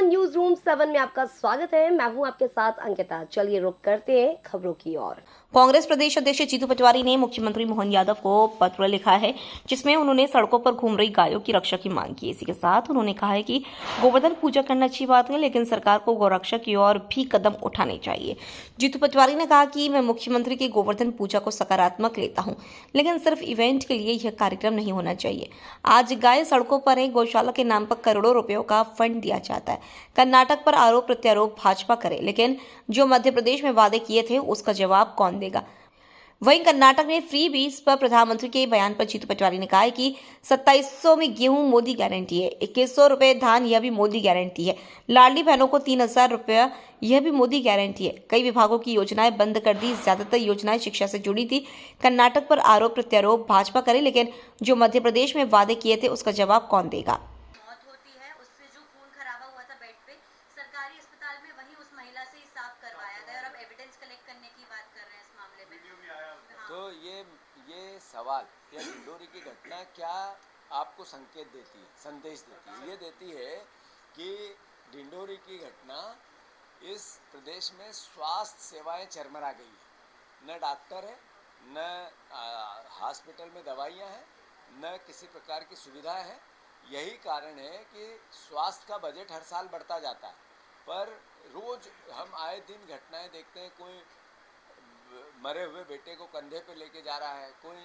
News room 7 में आपका स्वागत है। मैं हूं आपके साथ अंकिता। चलिए रुक करते हैं खबरों की ओर। कांग्रेस प्रदेश अध्यक्ष जीतू पटवारी ने मुख्यमंत्री मोहन यादव को पत्र लिखा है, जिसमें उन्होंने सड़कों पर घूम रही गायों की रक्षा की मांग की है। इसी के साथ उन्होंने कहा है कि गोवर्धन पूजा करना अच्छी बात है, लेकिन सरकार को गौरक्षा की ओर भी कदम उठाने चाहिए। जीतू पटवारी ने कहा कि मैं मुख्यमंत्री की गोवर्धन पूजा को सकारात्मक लेता हूं, लेकिन सिर्फ इवेंट के लिए यह कार्यक्रम नहीं होना चाहिए। आज गाय सड़कों पर है, गौशाला के नाम पर करोड़ों रुपयों का फंड दिया जाता है। कर्नाटक पर आरोप प्रत्यारोप भाजपा करे, लेकिन जो मध्य प्रदेश में वादे किए थे उसका जवाब कौन देगा। वहीं कर्नाटक में फ्री बीज पर प्रधानमंत्री के बयान पर जीतू पटवारी ने कहा है कि 2700 में गेहूं मोदी गारंटी है, 2100 रुपए धान यह भी मोदी गारंटी है, लाडली बहनों को 3000 रुपया यह भी मोदी गारंटी है। कई विभागों की योजनाएं बंद कर दी, ज्यादातर योजनाएं शिक्षा से जुड़ी थी। कर्नाटक पर आरोप प्रत्यारोप भाजपा करे, लेकिन जो मध्य प्रदेश में वादे किए थे उसका जवाब कौन देगा। सरकारी अस्पताल में वही उस महिला से ही साफ करवाया गया और अब एविडेंस कलेक्ट करने की बात कर रहे हैं इस मामले में। तो ये सवाल या ढिंढोरी की घटना क्या आपको संकेत देती है, संदेश देती है? ये देती है कि ढिंढोरी की घटना इस प्रदेश में स्वास्थ्य सेवाएं चरमरा गई है। न डॉक्टर है, न हॉस्पिटल में दवाइयाँ हैं, न किसी प्रकार की सुविधाएं हैं। यही कारण है कि स्वास्थ्य का बजट हर साल बढ़ता जाता है, पर रोज हम आए दिन घटनाएं देखते हैं। कोई मरे हुए बेटे को कंधे पे लेके जा रहा है, कोई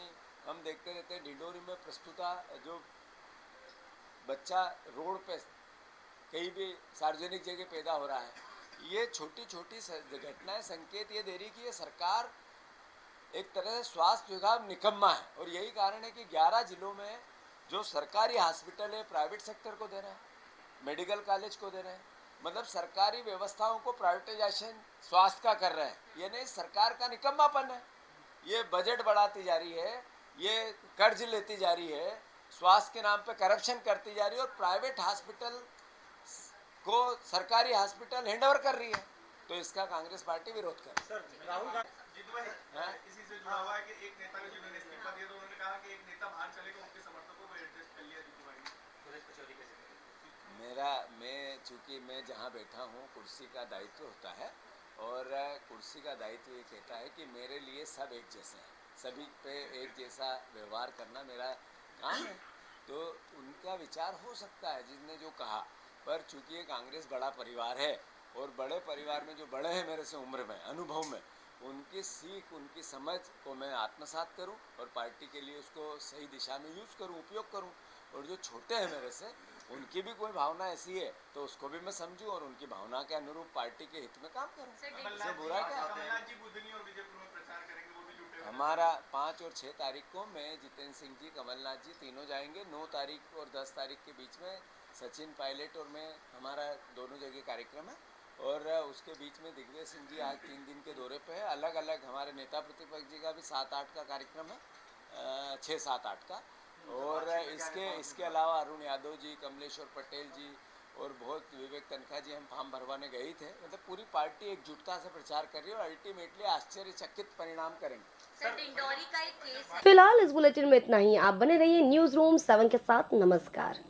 हम देखते रहते हैं ढिंढोरी में प्रस्तुता जो बच्चा रोड पे कहीं भी सार्वजनिक जगह पैदा हो रहा है। ये छोटी छोटी घटनाएं संकेत ये दे रही कि ये सरकार एक तरह से स्वास्थ्य विभाग निकम्मा है। और यही कारण है कि 11 जिलों में जो सरकारी हॉस्पिटल है प्राइवेट सेक्टर को दे रहे हैं, मेडिकल कॉलेज को दे रहे हैं। मतलब सरकारी व्यवस्थाओं को प्राइवेटाइजेशन स्वास्थ्य का कर रहे हैं। ये नहीं, सरकार का निकम्मापन है। ये बजट बढ़ाती जा रही है, ये कर्ज लेती जा रही है, स्वास्थ्य के नाम पे करप्शन करती जा रही है और प्राइवेट हॉस्पिटल को सरकारी हॉस्पिटल हैंडओवर कर रही है। तो इसका कांग्रेस पार्टी विरोध कर रही है। सर, राहुल इसी से जुड़ा हुआ है कि एक नेता को जिन्होंने इस्तीफा दिया तो उन्होंने कहा कि एक नेता बाहर चलेगा, उनके समर्थकों को एडजस्ट कर लिया जीतू भाई ने। चूंकि मैं जहाँ बैठा हूँ कुर्सी का दायित्व होता है और कुर्सी का दायित्व ये कहता है कि मेरे लिए सब एक जैसे हैं, सभी पे एक जैसा व्यवहार करना मेरा काम है। तो उनका विचार हो सकता है जिसने जो कहा, पर चूंकि ये कांग्रेस बड़ा परिवार है और बड़े परिवार में जो बड़े हैं मेरे से उम्र में, अनुभव में, उनकी सीख, उनकी समझ को मैं आत्मसात करूं और पार्टी के लिए उसको सही दिशा में यूज़ करूं, उपयोग करूं। और जो छोटे हैं मेरे से, उनकी भी कोई भावना ऐसी है तो उसको भी मैं समझूं और उनकी भावना के अनुरूप पार्टी के हित में काम करूं। इससे बुरा क्या? हमारा 5 और 6 तारीख को मैं, जितेंद्र सिंह जी, कमलनाथ जी तीनों जाएंगे। 9 तारीख और 10 तारीख के बीच में सचिन पायलट और मैं, हमारा दोनों जगह कार्यक्रम है। और उसके बीच में दिग्विजय सिंह जी आज 3 दिन के दौरे पे है। अलग अलग हमारे नेता प्रतिपक्ष जी का भी 7-8 का कार्यक्रम है, 6-7-8 का। और इसके अलावा अरुण यादव जी, कमलेश्वर पटेल जी और बहुत विवेक तनखा जी हम फॉर्म भरवाने गए थे। मतलब पूरी पार्टी एकजुटता से प्रचार कर रही है और अल्टीमेटली आश्चर्यचकित परिणाम करेंगे। फिलहाल इस बुलेटिन में इतना ही। आप बने रहिए न्यूज रूम 7 के साथ। नमस्कार।